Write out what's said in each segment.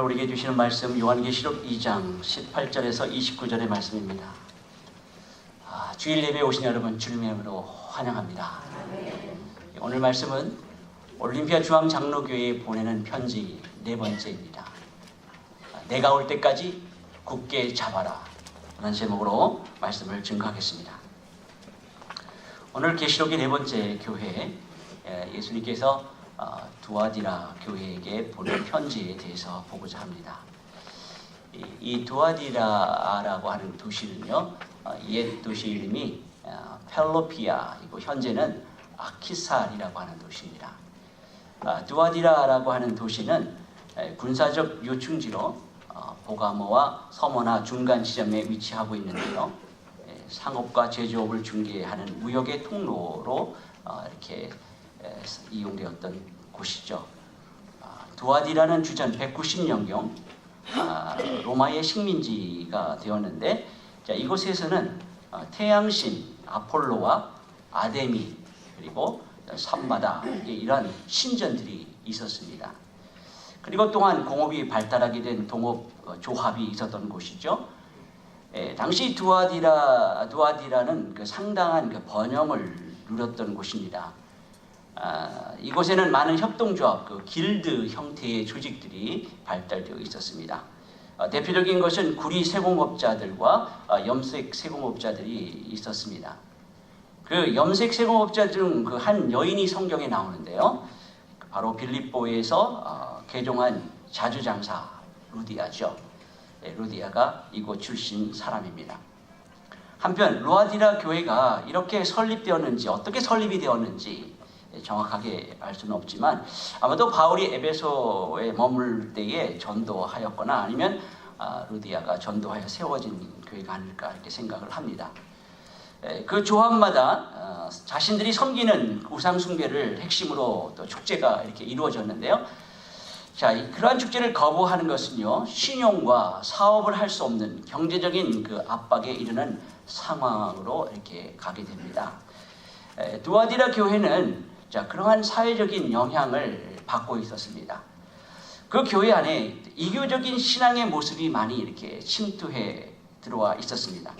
우리에게 주시는 말씀 요한계시록 2장 18절에서 29절의 말씀입니다. 주일 예배에 오신 여러분 주님의 이름으로 환영합니다. 오늘 말씀은 올림피아 중앙장로교회에 보내는 편지 네 번째입니다. 내가 올 때까지 굳게 잡아라 라는 제목으로 말씀을 증거하겠습니다. 오늘 계시록의 네 번째 교회, 예수님께서 두아디라 교회에게 보낸 편지에 대해서 보고자 합니다. 이 두아디라라고 하는 도시는요, 옛 도시 이름이 펠로피아이고 현재는 아키살이라고 하는 도시입니다. 두아디라라고 하는 도시는 군사적 요충지로 보가모와 서머나 중간 지점에 위치하고 있는데요, 상업과 제조업을 중개하는 무역의 통로로 이렇게 이용되었던 곳이죠. 두아디라는 주전 190년경 로마의 식민지가 되었는데, 이곳에서는 태양신 아폴로와 아데미 그리고 삼바다 이런 신전들이 있었습니다. 그리고 또한 공업이 발달하게 된 동업 조합이 있었던 곳이죠. 당시 두아디라는 상당한 번영을 누렸던 곳입니다. 이곳에는 많은 협동조합, 길드 형태의 조직들이 발달되어 있었습니다. 대표적인 것은 구리 세공업자들과 염색 세공업자들이 있었습니다. 그 염색 세공업자 중 한 여인이 성경에 나오는데요, 바로 빌립보에서 개종한 자주장사 루디아죠. 루디아가 이곳 출신 사람입니다. 한편 루아디라 교회가 이렇게 설립되었는지, 어떻게 설립이 되었는지 정확하게 알 수는 없지만 아마도 바울이 에베소에 머물 때에 전도하였거나 아니면 루디아가 전도하여 세워진 교회가 아닐까 이렇게 생각을 합니다. 그 조합마다 자신들이 섬기는 우상 숭배를 핵심으로 또 축제가 이렇게 이루어졌는데요. 그러한 축제를 거부하는 것은요, 신용과 사업을 할 수 없는 경제적인 압박에 이르는 상황으로 이렇게 가게 됩니다. 두아디라 교회는 그러한 사회적인 영향을 받고 있었습니다. 그 교회 안에 이교적인 신앙의 모습이 많이 이렇게 침투해 들어와 있었습니다.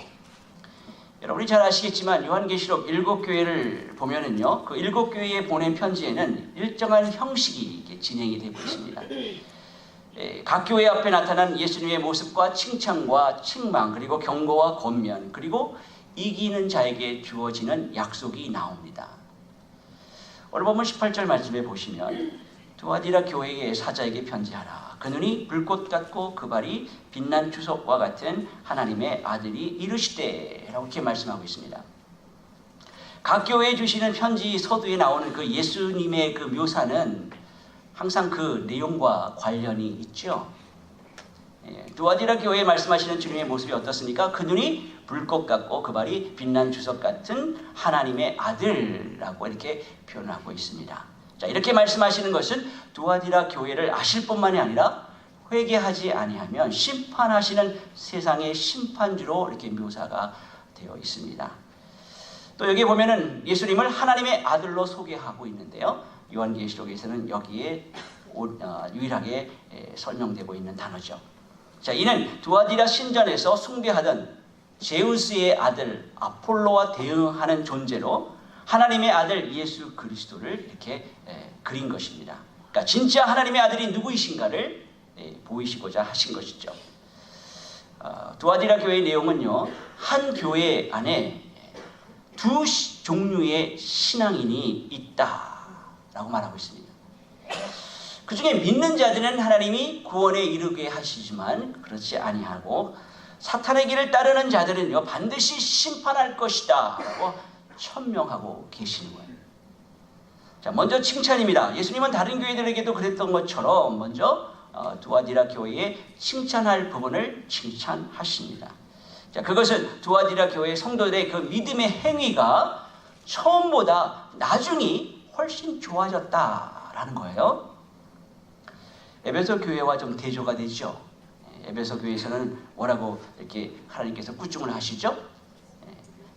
여러분이 잘 아시겠지만 요한계시록 7교회를 보면은요, 그 7교회에 보낸 편지에는 일정한 형식이 진행이 되고 있습니다. 각 교회 앞에 나타난 예수님의 모습과 칭찬과 책망, 그리고 경고와 권면, 그리고 이기는 자에게 주어지는 약속이 나옵니다. 오늘 보면 18절 말씀에 보시면 두아디라 교회의 사자에게 편지하라. 그 눈이 불꽃 같고 그 발이 빛난 주석과 같은 하나님의 아들이 이르시되 라고 이렇게 말씀하고 있습니다. 각 교회에 주시는 편지 서두에 나오는 그 예수님의 그 묘사는 항상 그 내용과 관련이 있죠. 두아디라 교회에 말씀하시는 주님의 모습이 어떻습니까? 그 눈이 불꽃 같고 그 발이 빛난 주석 같은 하나님의 아들이라고 이렇게 표현하고 있습니다. 이렇게 말씀하시는 것은 두아디라 교회를 아실 뿐만이 아니라 회개하지 아니하면 심판하시는 세상의 심판주로 이렇게 묘사가 되어 있습니다. 또 여기 보면은 예수님을 하나님의 아들로 소개하고 있는데요, 요한계시록에서는 여기에 유일하게 설명되고 있는 단어죠. 이는 두아디라 신전에서 숭배하던 제우스의 아들 아폴로와 대응하는 존재로 하나님의 아들 예수 그리스도를 이렇게 그린 것입니다. 그러니까 진짜 하나님의 아들이 누구이신가를 보이시고자 하신 것이죠. 두아디라 교회의 내용은요, 한 교회 안에 두 종류의 신앙인이 있다라고 말하고 있습니다. 그 중에 믿는 자들은 하나님이 구원에 이르게 하시지만 그렇지 아니하고, 사탄의 길을 따르는 자들은요, 반드시 심판할 것이다 라고 천명하고 계시는 거예요. 먼저 칭찬입니다. 예수님은 다른 교회들에게도 그랬던 것처럼 먼저 두아디라 교회에 칭찬할 부분을 칭찬하십니다. 그것은 두아디라 교회 성도들의 그 믿음의 행위가 처음보다 나중이 훨씬 좋아졌다라는 거예요. 에베소 교회와 좀 대조가 되죠. 에베소 교회에서는 뭐라고 이렇게 하나님께서 꾸중을 하시죠?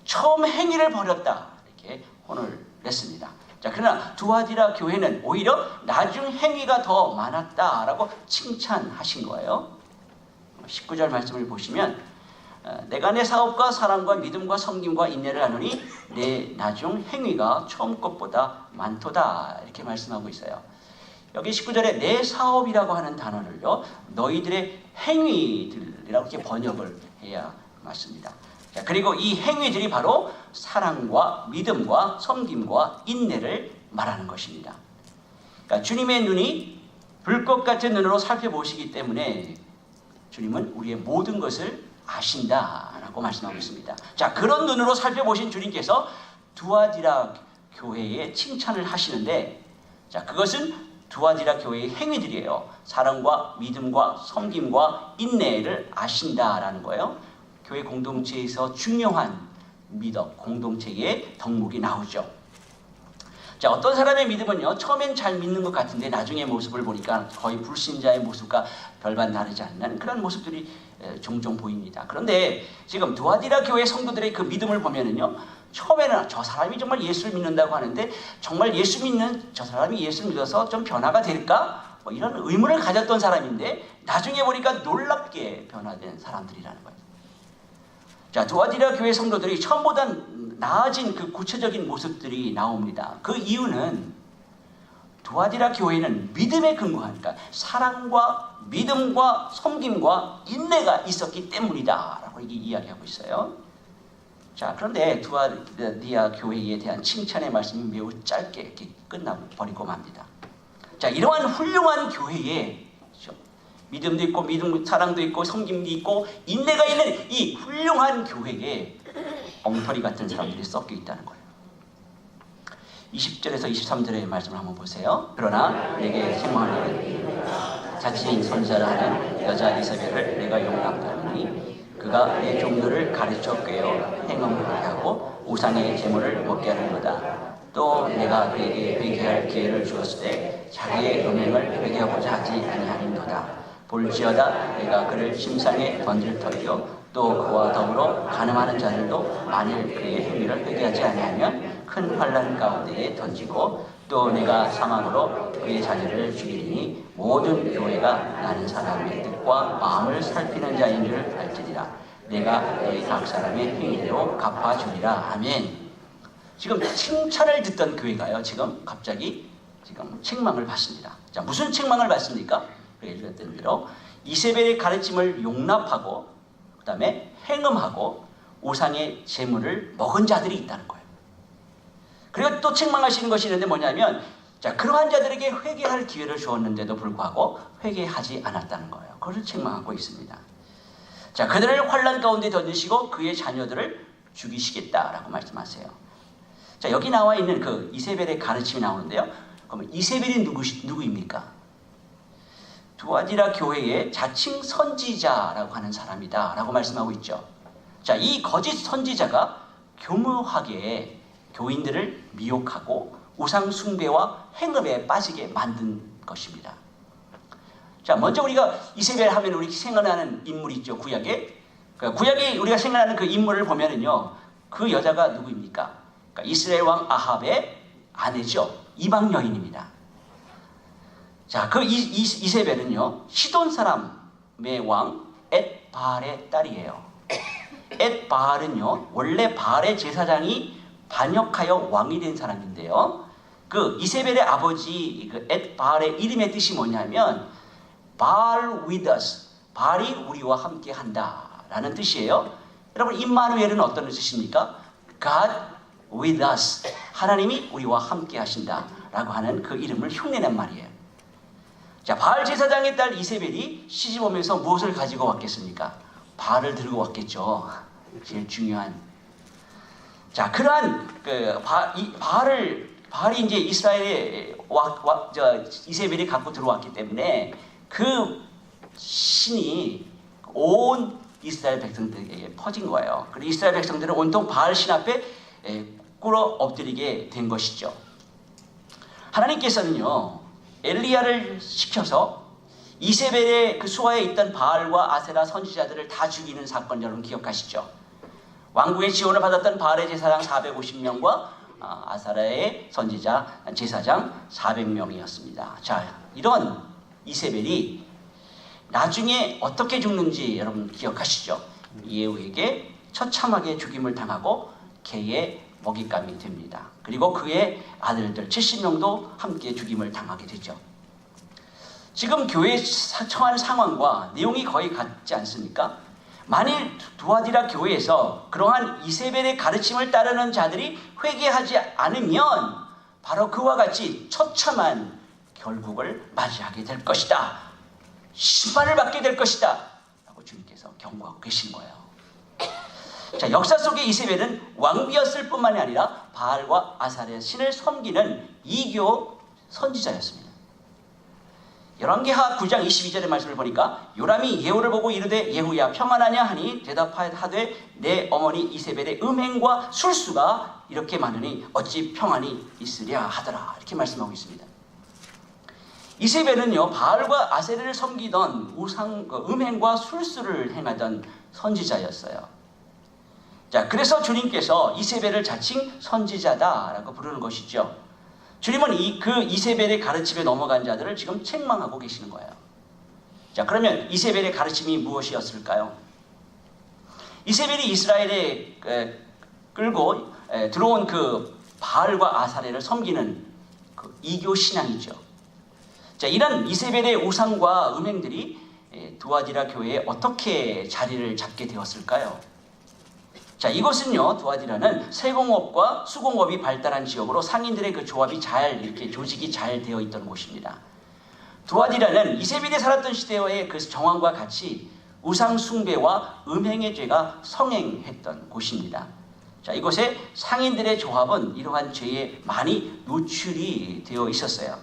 처음 행위를 버렸다 이렇게 혼을 냈습니다. 자, 그러나 두아디라 교회는 오히려 나중 행위가 더 많았다라고 칭찬하신 거예요. 19절 말씀을 보시면 내가 내 사업과 사랑과 믿음과 섬김과 인내를 하노니 내 나중 행위가 처음 것보다 많도다, 이렇게 말씀하고 있어요. 여기 19절에 내 사업이라고 하는 단어를요, 너희들의 행위들이라고 이렇게 번역을 해야 맞습니다. 자, 그리고 이 행위들이 바로 사랑과 믿음과 섬김과 인내를 말하는 것입니다. 그러니까 주님의 눈이 불꽃 같은 눈으로 살펴보시기 때문에 주님은 우리의 모든 것을 아신다라고 말씀하고 있습니다. 자, 그런 눈으로 살펴보신 주님께서 두아디라 교회에 칭찬을 하시는데, 자, 그것은 두아디라 교회의 행위들이에요. 사랑과 믿음과 섬김과 인내를 아신다라는 거예요. 교회 공동체에서 중요한 미덕, 공동체의 덕목이 나오죠. 자, 어떤 사람의 믿음은요, 처음엔 잘 믿는 것 같은데 나중에 모습을 보니까 거의 불신자의 모습과 별반 다르지 않는 그런 모습들이 종종 보입니다. 그런데 지금 두아디라 교회 성도들의 그 믿음을 보면은요, 처음에는 저 사람이 정말 예수를 믿는다고 하는데 정말 예수 믿는 저 사람이 예수를 믿어서 좀 변화가 될까? 뭐 이런 의문을 가졌던 사람인데 나중에 보니까 놀랍게 변화된 사람들이라는 거예요. 자, 두아디라 교회 성도들이 처음보다 나아진 그 구체적인 모습들이 나옵니다. 그 이유는 두아디라 교회는 믿음에 근거하니까 사랑과 믿음과 섬김과 인내가 있었기 때문이다 라고 이야기하고 있어요. 자, 그런데 두아디라 교회에 대한 칭찬의 말씀이 매우 짧게 이렇게 끝나버리고 맙니다. 자, 이러한 훌륭한 교회에 믿음도 있고 사랑도 있고 섬김도 있고 인내가 있는 이 훌륭한 교회에 엉터리 같은 사람들이 섞여 있다는 거예요. 20절에서 23절의 말씀을 한번 보세요. 그러나 내게 생망할 일은 자칭 선지자라 하는 여자 이세벨을 내가 용납하노니 그가 내 종들을 가르쳐 꿰어 행음하게 하고 우상의 제물을 먹게 하는도다. 또 내가 그에게 회개할 기회를 주었을 때 자기의 음행을 회개하고자 하지 아니하는도다. 볼지어다 내가 그를 심상에 던질 터이요 또 그와 더불어 간음하는 자들도 만일 그의 행위를 회개하지 아니하면 큰 환난 가운데에 던지고 또 내가 사망으로 그의 자녀를 죽이리니 모든 교회가 나는 사람의 뜻과 마음을 살피는 자인 줄 알지니라. 내가 너희 각 사람의 행위대로 갚아주리라. 아멘. 지금 칭찬을 듣던 교회가요, 지금 갑자기 지금 책망을 받습니다. 자, 무슨 책망을 받습니까? 읽었던 대로 이세벨의 가르침을 용납하고 그 다음에 행음하고 우상의 제물을 먹은 자들이 있다는 거예요. 그리고 또 책망하시는 것이 있는데 뭐냐면, 자, 그러한 자들에게 회개할 기회를 주었는데도 불구하고 회개하지 않았다는 거예요. 그것을 책망하고 있습니다. 자, 그들을 환난 가운데 던지시고 그의 자녀들을 죽이시겠다라고 말씀하세요. 자, 여기 나와 있는 그 이세벨의 가르침이 나오는데요. 그러면 이세벨이 누구입니까? 두아디라 교회의 자칭 선지자라고 하는 사람이다 라고 말씀하고 있죠. 자, 이 거짓 선지자가 교묘하게 교인들을 미혹하고 우상 숭배와 행음에 빠지게 만든 것입니다. 자, 먼저 우리가 이세벨 하면 우리 생각나는 인물이 있죠. 구약에 우리가 생각나는 그 인물을 보면은요, 그 여자가 누구입니까? 그러니까 이스라엘 왕 아합의 아내죠. 이방 여인입니다. 자, 그 이세벨은요, 시돈 사람의 왕 엣바알의 딸이에요. 엣바알은요, 원래 바알의 제사장이 반역하여 왕이 된 사람인데요. 그 이세벨의 아버지 그 엣바알의 이름의 뜻이 뭐냐면 바알 with us, 바알이 우리와 함께 한다라는 뜻이에요. 여러분, 임마누엘은 어떤 뜻입니까? God with us, 하나님이 우리와 함께 하신다라고 하는 그 이름을 흉내낸 말이에요. 자, 바알 제사장의 딸 이세벨이 시집 오면서 무엇을 가지고 왔겠습니까? 바알을 들고 왔겠죠. 제일 중요한. 자, 그러한 그 바알이 이제 이스라엘에 이세벨이 갖고 들어왔기 때문에 그 신이 온 이스라엘 백성들에게 퍼진 거예요. 그리고 이스라엘 백성들은 온통 바알 신 앞에 꿇어 엎드리게 된 것이죠. 하나님께서는요, 엘리야를 시켜서 이세벨의 그 수하에 있던 바알과 아세라 선지자들을 다 죽이는 사건, 여러분 기억하시죠? 왕궁의 지원을 받았던 바알의 제사장 450명과 아사랴의 선지자 제사장 400명이었습니다. 자, 이런 이세벨이 나중에 어떻게 죽는지 여러분 기억하시죠? 예후에게 처참하게 죽임을 당하고 개의 먹잇감이 됩니다. 그리고 그의 아들들 70명도 함께 죽임을 당하게 되죠. 지금 교회에 처한 상황과 내용이 거의 같지 않습니까? 만일 두아디라 교회에서 그러한 이세벨의 가르침을 따르는 자들이 회개하지 않으면 바로 그와 같이 처참한 결국을 맞이하게 될 것이다. 심판을 받게 될 것이다. 라고 주님께서 경고하고 계신 거예요. 자, 역사 속에 이세벨은 왕비였을 뿐만이 아니라 바알과 아사랴 신을 섬기는 이교 선지자였습니다. 열왕기하 9장 22절의 말씀을 보니까 요람이 예후를 보고 이르되 예후야 평안하냐 하니 대답하되 내 어머니 이세벨의 음행과 술수가 이렇게 많으니 어찌 평안이 있으랴 하더라. 이렇게 말씀하고 있습니다. 이세벨은요 바알과 아세르를 섬기던 음행과 술수를 행하던 선지자였어요. 자, 그래서 주님께서 이세벨을 자칭 선지자다라고 부르는 것이죠. 주님은 그 이세벨의 가르침에 넘어간 자들을 지금 책망하고 계시는 거예요. 자, 그러면 이세벨의 가르침이 무엇이었을까요? 이세벨이 이스라엘에 끌고 들어온 그 바알과 아사랴를 섬기는 그 이교 신앙이죠. 자, 이런 이세벨의 우상과 음행들이 두아디라 교회에 어떻게 자리를 잡게 되었을까요? 자, 이곳은요 두아디라는 세공업과 수공업이 발달한 지역으로 상인들의 그 조합이 잘 이렇게 조직이 잘 되어 있던 곳입니다. 두아디라는 이세벨이 살았던 시대의 그 정황과 같이 우상 숭배와 음행의 죄가 성행했던 곳입니다. 자, 이곳에 상인들의 조합은 이러한 죄에 많이 노출이 되어 있었어요.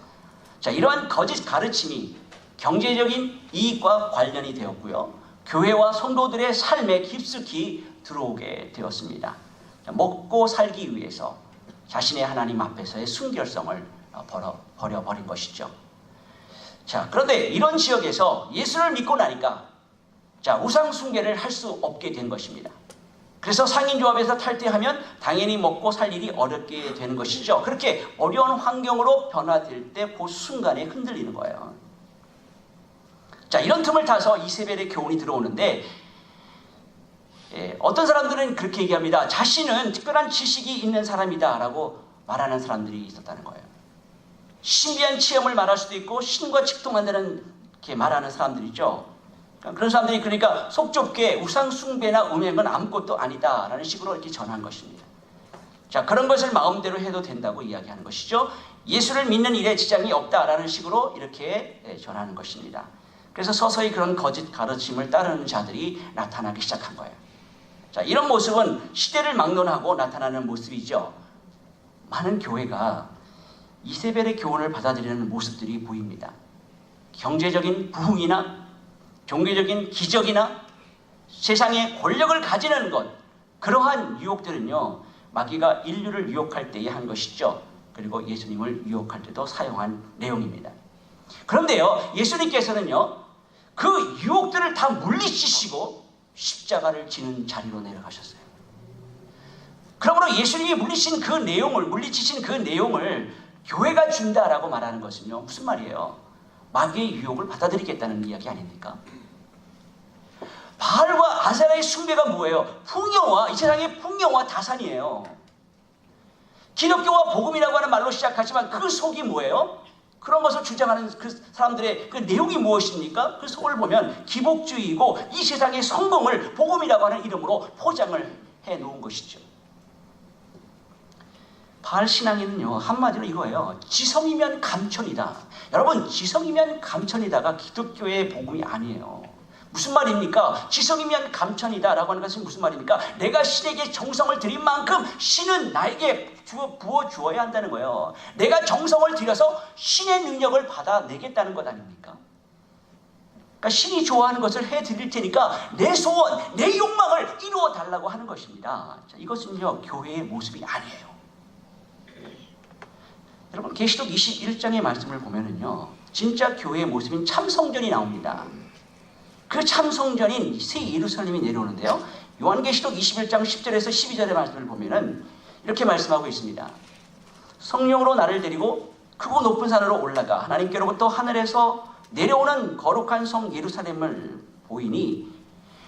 자, 이러한 거짓 가르침이 경제적인 이익과 관련이 되었고요. 교회와 성도들의 삶에 깊숙이 들어오게 되었습니다. 먹고 살기 위해서 자신의 하나님 앞에서의 순결성을 버려버린 것이죠. 자, 그런데 이런 지역에서 예수를 믿고 나니까 자, 우상 숭배를 할 수 없게 된 것입니다. 그래서 상인조합에서 탈퇴하면 당연히 먹고 살 일이 어렵게 되는 것이죠. 그렇게 어려운 환경으로 변화될 때 그 순간에 흔들리는 거예요. 자, 이런 틈을 타서 이세벨의 교훈이 들어오는데 어떤 사람들은 그렇게 얘기합니다. 자신은 특별한 지식이 있는 사람이다 라고 말하는 사람들이 있었다는 거예요. 신비한 체험을 말할 수도 있고 신과 직통한다는 이렇게 말하는 사람들 있죠. 그런 사람들이 그러니까 속 좁게 우상 숭배나 음행은 아무것도 아니다 라는 식으로 이렇게 전한 것입니다. 자, 그런 것을 마음대로 해도 된다고 이야기하는 것이죠. 예수를 믿는 일에 지장이 없다라는 식으로 이렇게 전하는 것입니다. 그래서 서서히 그런 거짓 가르침을 따르는 자들이 나타나기 시작한 거예요. 자, 이런 모습은 시대를 막론하고 나타나는 모습이죠. 많은 교회가 이세벨의 교훈을 받아들이는 모습들이 보입니다. 경제적인 부흥이나 종교적인 기적이나 세상의 권력을 가지는 것, 그러한 유혹들은요 마귀가 인류를 유혹할 때에 한 것이죠. 그리고 예수님을 유혹할 때도 사용한 내용입니다. 그런데요 예수님께서는요 그 유혹들을 다 물리치시고 십자가를 지는 자리로 내려가셨어요. 그러므로 예수님이 물리치신 그 내용을 교회가 준다라고 말하는 것은요 무슨 말이에요? 마귀의 유혹을 받아들이겠다는 이야기 아닙니까? 바알과 아세라의 숭배가 뭐예요? 풍요와 이 세상의 풍요와 다산이에요. 기독교와 복음이라고 하는 말로 시작하지만 그 속이 뭐예요? 그런 것을 주장하는 그 사람들의 그 내용이 무엇입니까? 그 속을 보면 기복주의이고 이 세상의 성공을 복음이라고 하는 이름으로 포장을 해놓은 것이죠. 바알 신앙에는요 한마디로 이거예요. 지성이면 감천이다. 여러분, 지성이면 감천이다가 기독교의 복음이 아니에요. 무슨 말입니까? 지성이면 감천이다 라고 하는 것은 무슨 말입니까? 내가 신에게 정성을 들인 만큼 신은 나에게 부어주어야 한다는 거예요. 내가 정성을 들여서 신의 능력을 받아내겠다는 것 아닙니까? 그러니까 신이 좋아하는 것을 해드릴 테니까 내 소원, 내 욕망을 이루어 달라고 하는 것입니다. 자, 이것은요 교회의 모습이 아니에요. 여러분, 계시록 21장의 말씀을 보면은요 진짜 교회의 모습인 참성전이 나옵니다. 그 참성전인 새 예루살렘이 내려오는데요. 요한계시록 21장 10절에서 12절의 말씀을 보면은 이렇게 말씀하고 있습니다. 성령으로 나를 데리고 크고 높은 산으로 올라가 하나님께로부터 하늘에서 내려오는 거룩한 성 예루살렘을 보이니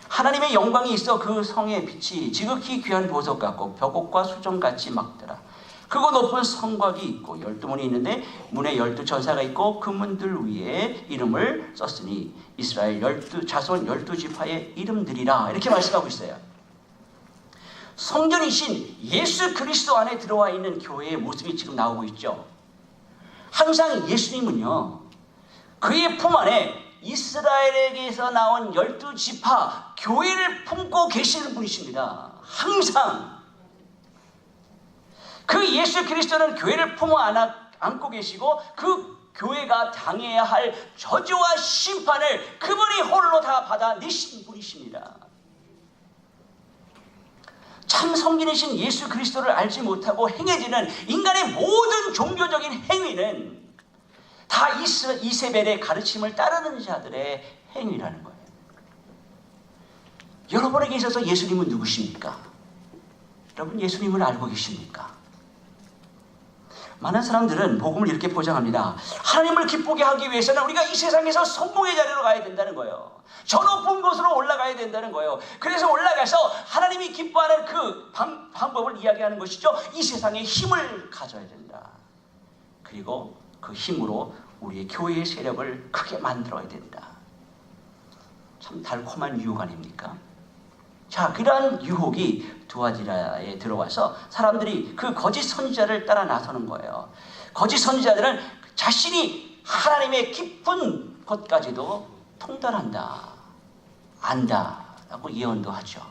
하나님의 영광이 있어 그 성의 빛이 지극히 귀한 보석 같고 벽옥과 수정같이 막더라. 크고 높은 성곽이 있고 12문이 있는데 문에 12천사가 있고 그 문들 위에 이름을 썼으니 이스라엘 자손 12지파의 이름들이라. 이렇게 말씀하고 있어요. 성전이신 예수 그리스도 안에 들어와 있는 교회의 모습이 지금 나오고 있죠. 항상 예수님은요, 그의 품 안에 이스라엘에게서 나온 12지파 교회를 품고 계시는 분이십니다. 항상 그 예수 그리스도는 교회를 품어 안고 계시고 그 교회가 당해야 할 저주와 심판을 그분이 홀로 다 받아내신 분이십니다. 참 성전이신 예수 그리스도를 알지 못하고 행해지는 인간의 모든 종교적인 행위는 다 이세벨의 가르침을 따르는 자들의 행위라는 거예요. 여러분에게 있어서 예수님은 누구십니까? 여러분 예수님을 알고 계십니까? 많은 사람들은 복음을 이렇게 포장합니다. 하나님을 기쁘게 하기 위해서는 우리가 이 세상에서 성공의 자리로 가야 된다는 거예요. 저 높은 곳으로 올라가야 된다는 거예요. 그래서 올라가서 하나님이 기뻐하는 그 방법을 이야기하는 것이죠. 이 세상에 힘을 가져야 된다. 그리고 그 힘으로 우리의 교회의 세력을 크게 만들어야 된다. 참 달콤한 유혹 아닙니까? 자, 그러한 유혹이 두아디라에 들어와서 사람들이 그 거짓 선지자를 따라 나서는 거예요. 거짓 선지자들은 자신이 하나님의 깊은 것까지도 통달한다, 안다라고 예언도 하죠.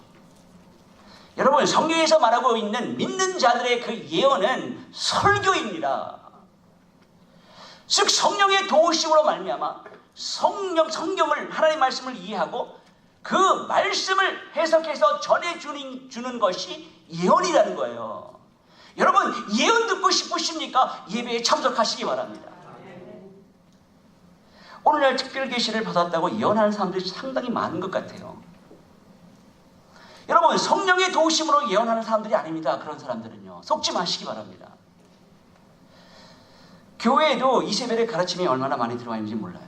여러분, 성경에서 말하고 있는 믿는 자들의 그 예언은 설교입니다. 즉 성령의 도우심으로 말미암아 성경을 하나님 말씀을 이해하고 그 말씀을 해석해서 전해주는 것이 예언이라는 거예요. 여러분 예언 듣고 싶으십니까? 예배에 참석하시기 바랍니다. 오늘날 특별계시를 받았다고 예언하는 사람들이 상당히 많은 것 같아요. 여러분 성령의 도우심으로 예언하는 사람들이 아닙니다. 그런 사람들은요, 속지 마시기 바랍니다. 교회에도 이세벨의 가르침이 얼마나 많이 들어와 있는지 몰라요.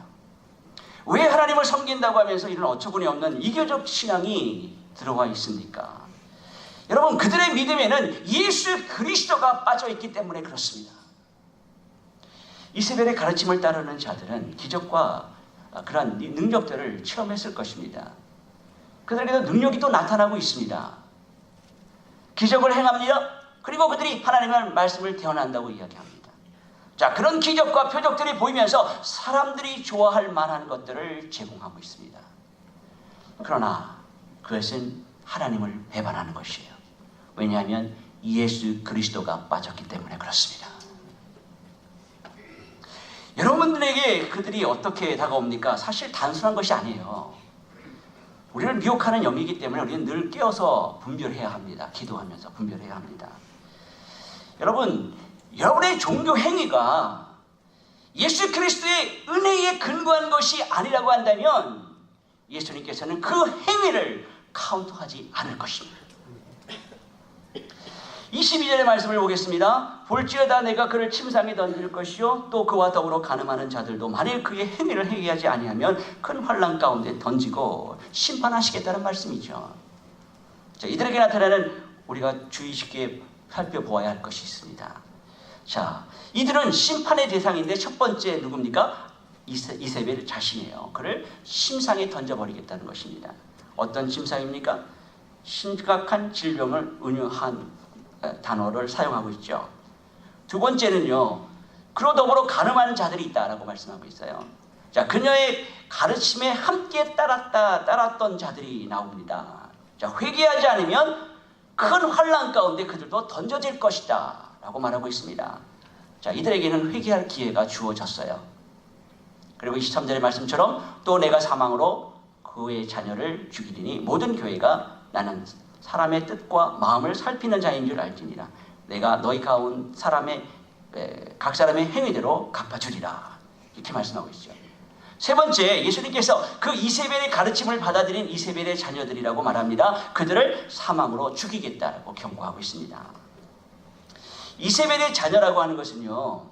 왜 하나님을 섬긴다고 하면서 이런 어처구니 없는 이교적 신앙이 들어와 있습니까? 여러분 그들의 믿음에는 예수 그리스도가 빠져있기 때문에 그렇습니다. 이세벨의 가르침을 따르는 자들은 기적과 그러한 능력들을 체험했을 것입니다. 그들에게도 능력이 또 나타나고 있습니다. 기적을 행합니다. 그리고 그들이 하나님의 말씀을 대언한다고 이야기합니다. 자, 그런 기적과 표적들이 보이면서 사람들이 좋아할 만한 것들을 제공하고 있습니다. 그러나 그것은 하나님을 배반하는 것이에요. 왜냐하면 예수 그리스도가 빠졌기 때문에 그렇습니다. 여러분들에게 그들이 어떻게 다가옵니까? 사실 단순한 것이 아니에요. 우리를 미혹하는 영이기 때문에 우리는 늘 깨어서 분별해야 합니다. 기도하면서 분별해야 합니다. 여러분의 종교 행위가 예수 그리스도의 은혜에 근거한 것이 아니라고 한다면 예수님께서는 그 행위를 카운트하지 않을 것입니다. 22절의 말씀을 보겠습니다. 볼지어다 내가 그를 침상에 던질 것이요 또 그와 더불어 간음하는 자들도 만일 그의 행위를 회개하지 아니하면 큰 환난 가운데 던지고 심판하시겠다는 말씀이죠. 자, 이들에게 나타나는 우리가 주의 깊게 살펴보아야 할 것이 있습니다. 자, 이들은 심판의 대상인데 첫 번째 누굽니까? 이세벨 자신이에요. 그를 심상에 던져버리겠다는 것입니다. 어떤 심상입니까? 심각한 질병을 은유한 단어를 사용하고 있죠. 두 번째는요, 그로 더불어 간음하는 자들이 있다라고 말씀하고 있어요. 자, 그녀의 가르침에 함께 따랐던 자들이 나옵니다. 자, 회개하지 않으면 큰 환난 가운데 그들도 던져질 것이다 라고 말하고 있습니다. 자, 이들에게는 회개할 기회가 주어졌어요. 그리고 23절의 말씀처럼 또 내가 사망으로 그의 자녀를 죽이리니 모든 교회가 나는 사람의 뜻과 마음을 살피는 자인 줄 알지니라. 내가 너희 가운 각 사람의 행위대로 갚아주리라. 이렇게 말씀하고 있죠. 세 번째, 예수님께서 그 이세벨의 가르침을 받아들인 이세벨의 자녀들이라고 말합니다. 그들을 사망으로 죽이겠다라고 경고하고 있습니다. 이세벨의 자녀라고 하는 것은요,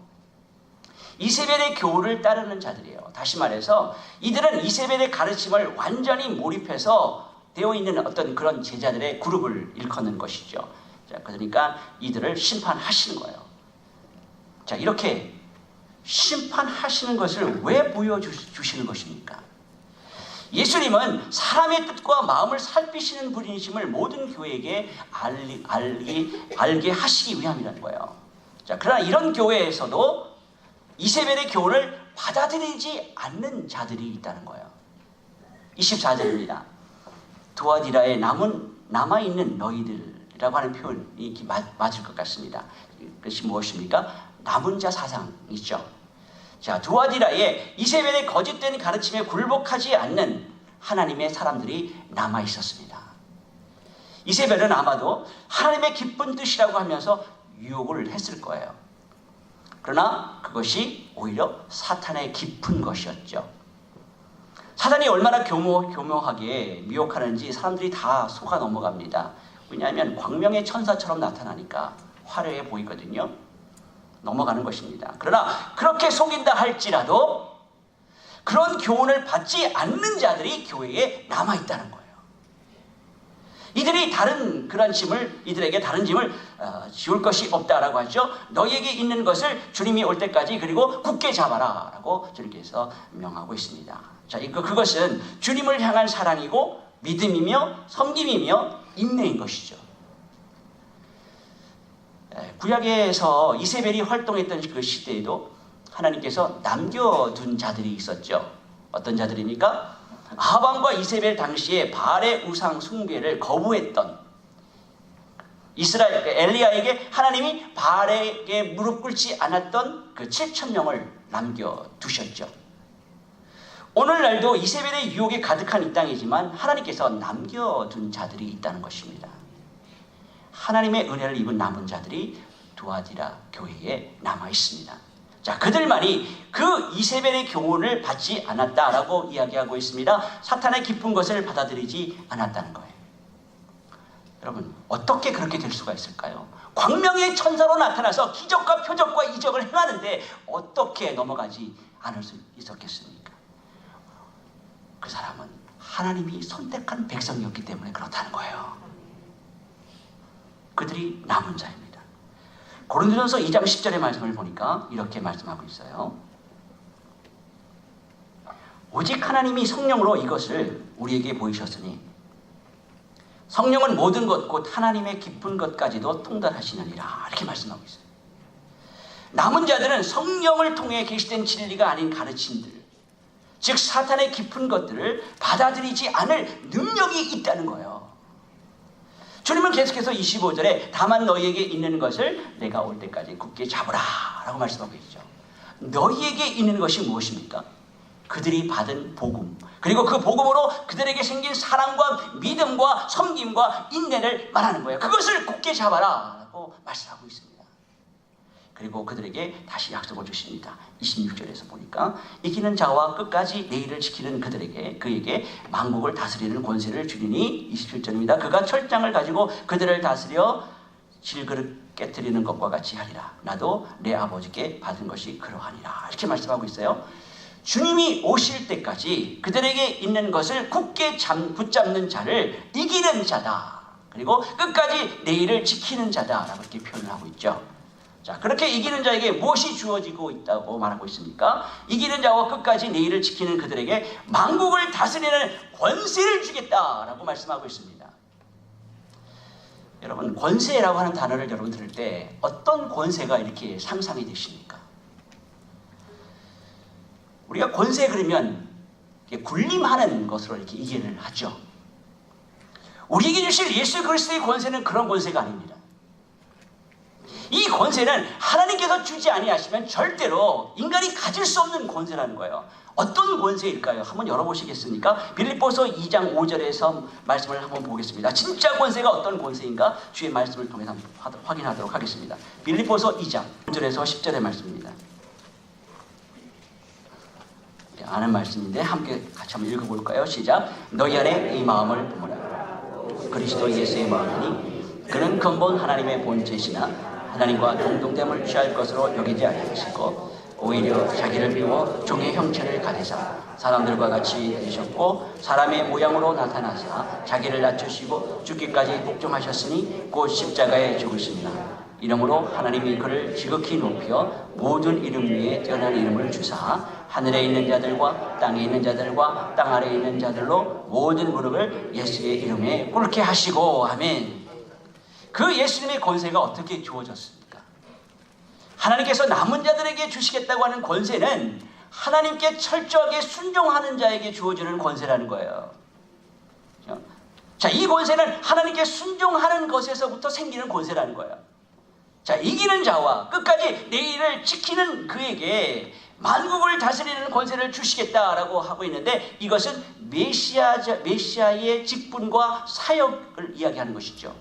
이세벨의 교훈을 따르는 자들이에요. 다시 말해서 이들은 이세벨의 가르침을 완전히 몰입해서 되어 있는 어떤 그런 제자들의 그룹을 일컫는 것이죠. 자, 그러니까 이들을 심판하시는 거예요. 자, 이렇게 심판하시는 것을 왜 보여주시는 것입니까? 예수님은 사람의 뜻과 마음을 살피시는 분이심을 모든 교회에게 알게 하시기 위함이라는 거예요. 자, 그러나 이런 교회에서도 이세벨의 교훈을 받아들이지 않는 자들이 있다는 거예요. 24절입니다. 두아디라에 남아있는 너희들이라고 하는 표현이 맞을 것 같습니다. 그것이 무엇입니까? 남은 자 사상이죠. 자, 두아디라에 이세벨의 거짓된 가르침에 굴복하지 않는 하나님의 사람들이 남아 있었습니다. 이세벨은 아마도 하나님의 기쁜 뜻이라고 하면서 유혹을 했을 거예요. 그러나 그것이 오히려 사탄의 깊은 것이었죠. 사탄이 얼마나 교묘하게 미혹하는지 사람들이 다 속아 넘어갑니다. 왜냐하면 광명의 천사처럼 나타나니까 화려해 보이거든요. 넘어가는 것입니다. 그러나 그렇게 속인다 할지라도 그런 교훈을 받지 않는 자들이 교회에 남아있다는 거예요. 이들이 이들에게 다른 짐을 지울 것이 없다라고 하죠. 너희에게 있는 것을 주님이 올 때까지 그리고 굳게 잡아라 라고 주님께서 명하고 있습니다. 자, 그것은 주님을 향한 사랑이고 믿음이며 섬김이며 인내인 것이죠. 구약에서 이세벨이 활동했던 그 시대에도 하나님께서 남겨둔 자들이 있었죠. 어떤 자들입니까? 아합과 이세벨 당시에 바알의 우상 숭배를 거부했던 이스라엘 엘리야에게 하나님이 바알에게 무릎 꿇지 않았던 그 7,000명을 남겨두셨죠. 오늘날도 이세벨의 유혹이 가득한 이 땅이지만 하나님께서 남겨둔 자들이 있다는 것입니다. 하나님의 은혜를 입은 남은 자들이 두아디라 교회에 남아 있습니다. 자, 그들만이 그 이세벨의 교훈을 받지 않았다라고 이야기하고 있습니다. 사탄의 깊은 것을 받아들이지 않았다는 거예요. 여러분, 어떻게 그렇게 될 수가 있을까요? 광명의 천사로 나타나서 기적과 표적과 이적을 행하는데 어떻게 넘어가지 않을 수 있었겠습니까? 그 사람은 하나님이 선택한 백성이었기 때문에 그렇다는 거예요. 그들이 남은 자입니다. 고린도전서 2장 10절의 말씀을 보니까 이렇게 말씀하고 있어요. 오직 하나님이 성령으로 이것을 우리에게 보이셨으니 성령은 모든 것 곧 하나님의 깊은 것까지도 통달하시느니라 이렇게 말씀하고 있어요. 남은 자들은 성령을 통해 계시된 진리가 아닌 가르침들, 즉 사탄의 깊은 것들을 받아들이지 않을 능력이 있다는 거예요. 주님은 계속해서 25절에 다만 너희에게 있는 것을 내가 올 때까지 굳게 잡으라 라고 말씀하고 있죠. 너희에게 있는 것이 무엇입니까? 그들이 받은 복음, 그리고 그 복음으로 그들에게 생긴 사랑과 믿음과 섬김과 인내를 말하는 거예요. 그것을 굳게 잡아라 라고 말씀하고 있습니다. 그리고 그들에게 다시 약속을 주십니다. 26절에서 보니까 이기는 자와 끝까지 내일을 지키는 그에게 만국을 다스리는 권세를 주리니 27절입니다. 그가 철장을 가지고 그들을 다스려 질그릇 깨뜨리는 것과 같이 하리라. 나도 내 아버지께 받은 것이 그러하니라. 이렇게 말씀하고 있어요. 주님이 오실 때까지 그들에게 있는 것을 굳게 붙잡는 자를 이기는 자다. 그리고 끝까지 내일을 지키는 자다라고 이렇게 표현을 하고 있죠. 자, 그렇게 이기는 자에게 무엇이 주어지고 있다고 말하고 있습니까? 이기는 자와 끝까지 내일을 지키는 그들에게 만국을 다스리는 권세를 주겠다라고 말씀하고 있습니다. 여러분, 권세라고 하는 단어를 여러분 들을 때 어떤 권세가 이렇게 상상이 되십니까? 우리가 권세 그러면 군림하는 것으로 이렇게 이해를 하죠. 우리에게 주실 예수 그리스도의 권세는 그런 권세가 아닙니다. 이 권세는 하나님께서 주지 아니하시면 절대로 인간이 가질 수 없는 권세라는 거예요. 어떤 권세일까요? 한번 열어보시겠습니까? 빌립보서 2장 5절에서 말씀을 한번 보겠습니다. 진짜 권세가 어떤 권세인가? 주의 말씀을 통해서 확인하도록 하겠습니다. 빌립보서 2장 5절에서 10절의 말씀입니다. 아는 말씀인데 함께 같이 한번 읽어볼까요? 시작. 너희 안에 이 마음을 품으라. 그리스도 예수의 마음이니 그는 근본 하나님의 본체시나 하나님과 동등됨을 취할 것으로 여기지 아니하시고 오히려 자기를 비워 종의 형체를 가지사 사람들과 같이 되셨고 사람의 모양으로 나타나사 자기를 낮추시고 죽기까지 복종하셨으니 곧 십자가에 죽으십니다. 이러므로 하나님이 그를 지극히 높여 모든 이름 위에 뛰어난 이름을 주사 하늘에 있는 자들과 땅에 있는 자들과 땅 아래에 있는 자들로 모든 무릎을 예수의 이름에 꿇게 하시고. 아멘. 그 예수님의 권세가 어떻게 주어졌습니까? 하나님께서 남은 자들에게 주시겠다고 하는 권세는 하나님께 철저하게 순종하는 자에게 주어지는 권세라는 거예요. 자, 이 권세는 하나님께 순종하는 것에서부터 생기는 권세라는 거예요. 자, 이기는 자와 끝까지 내 일을 지키는 그에게 만국을 다스리는 권세를 주시겠다라고 하고 있는데, 이것은 메시아의 직분과 사역을 이야기하는 것이죠.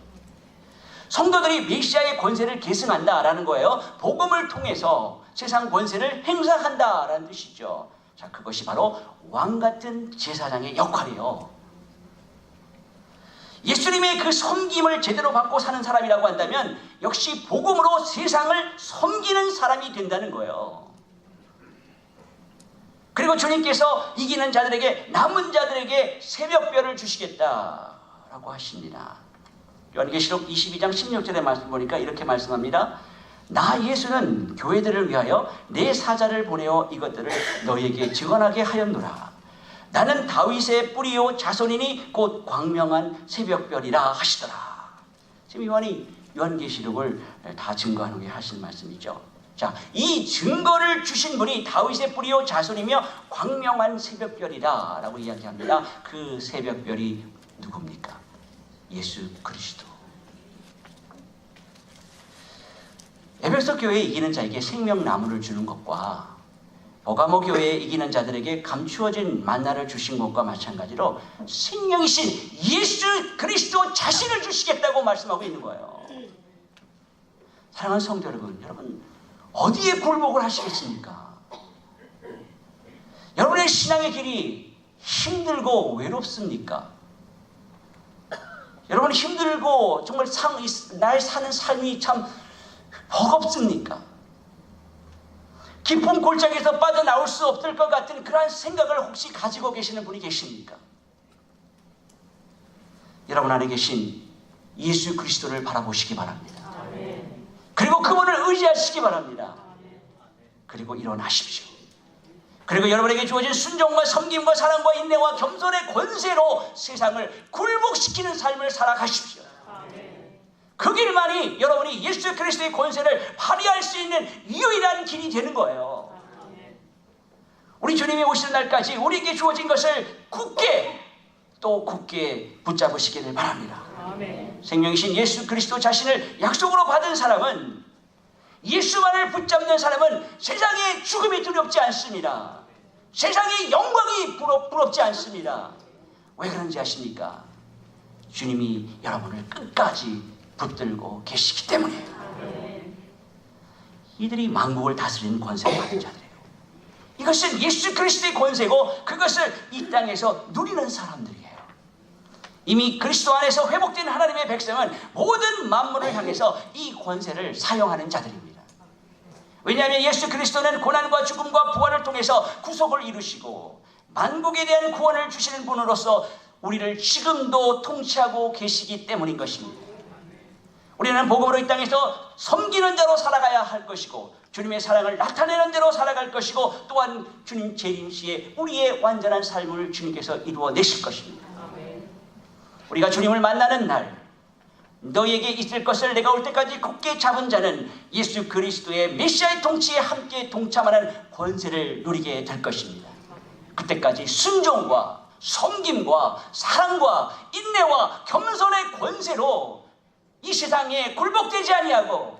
성도들이 메시아의 권세를 계승한다라는 거예요. 복음을 통해서 세상 권세를 행사한다라는 뜻이죠. 자, 그것이 바로 왕같은 제사장의 역할이에요. 예수님의 그 섬김을 제대로 받고 사는 사람이라고 한다면 역시 복음으로 세상을 섬기는 사람이 된다는 거예요. 그리고 주님께서 이기는 자들에게, 남은 자들에게 새벽별을 주시겠다라고 하십니다. 요한계시록 22장 16절의 말씀 보니까 이렇게 말씀합니다. 나 예수는 교회들을 위하여 내 사자를 보내어 이것들을 너희에게 증언하게 하였노라. 나는 다윗의 뿌리요 자손이니 곧 광명한 새벽별이라 하시더라. 지금 요한이 요한계시록을 다 증거하는 게 하신 말씀이죠. 자, 이 증거를 주신 분이 다윗의 뿌리요 자손이며 광명한 새벽별이라 라고 이야기합니다. 그 새벽별이 누굽니까? 예수 그리스도. 에베소 교회에 이기는 자에게 생명나무를 주는 것과 버가모 교회에 이기는 자들에게 감추어진 만나를 주신 것과 마찬가지로 생명이신 예수 그리스도 자신을 주시겠다고 말씀하고 있는 거예요. 사랑하는 성도 여러분 어디에 굴복을 하시겠습니까? 여러분의 신앙의 길이 힘들고 외롭습니까? 여러분 힘들고 정말 날 사는 삶이 참 버겁습니까? 깊은 골짜기에서 빠져나올 수 없을 것 같은 그러한 생각을 혹시 가지고 계시는 분이 계십니까? 여러분 안에 계신 예수 그리스도를 바라보시기 바랍니다. 그리고 그분을 의지하시기 바랍니다. 그리고 일어나십시오. 그리고 여러분에게 주어진 순종과 섬김과 사랑과 인내와 겸손의 권세로 세상을 굴복시키는 삶을 살아가십시오. 그 길만이 여러분이 예수 그리스도의 권세를 발휘할 수 있는 유일한 길이 되는 거예요. 우리 주님이 오시는 날까지 우리에게 주어진 것을 굳게 붙잡으시기를 바랍니다. 생명이신 예수 그리스도 자신을 약속으로 받은 사람은, 예수만을 붙잡는 사람은 세상의 죽음이 두렵지 않습니다. 세상의 영광이 부럽지 않습니다. 왜 그런지 아십니까? 주님이 여러분을 끝까지 붙들고 계시기 때문이에요. 이들이 만국을 다스리는 권세를 받은 자들이에요. 이것은 예수 그리스도의 권세고 그것을 이 땅에서 누리는 사람들이에요. 이미 그리스도 안에서 회복된 하나님의 백성은 모든 만물을 향해서 이 권세를 사용하는 자들입니다. 왜냐하면 예수 그리스도는 고난과 죽음과 부활을 통해서 구속을 이루시고 만국에 대한 구원을 주시는 분으로서 우리를 지금도 통치하고 계시기 때문인 것입니다. 우리는 복음으로 이 땅에서 섬기는 자로 살아가야 할 것이고 주님의 사랑을 나타내는 대로 살아갈 것이고 또한 주님 재림 시에 우리의 완전한 삶을 주님께서 이루어내실 것입니다. 우리가 주님을 만나는 날, 너에게 있을 것을 내가 올 때까지 굳게 잡은 자는 예수 그리스도의 메시아의 통치에 함께 동참하는 권세를 누리게 될 것입니다. 그때까지 순종과 섬김과 사랑과 인내와 겸손의 권세로 이 세상에 굴복되지 아니하고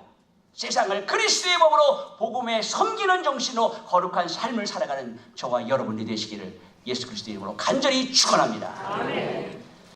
세상을 그리스도의 법으로 복음에 섬기는 정신으로 거룩한 삶을 살아가는 저와 여러분이 되시기를 예수 그리스도의 이름으로 간절히 축원합니다. 아멘.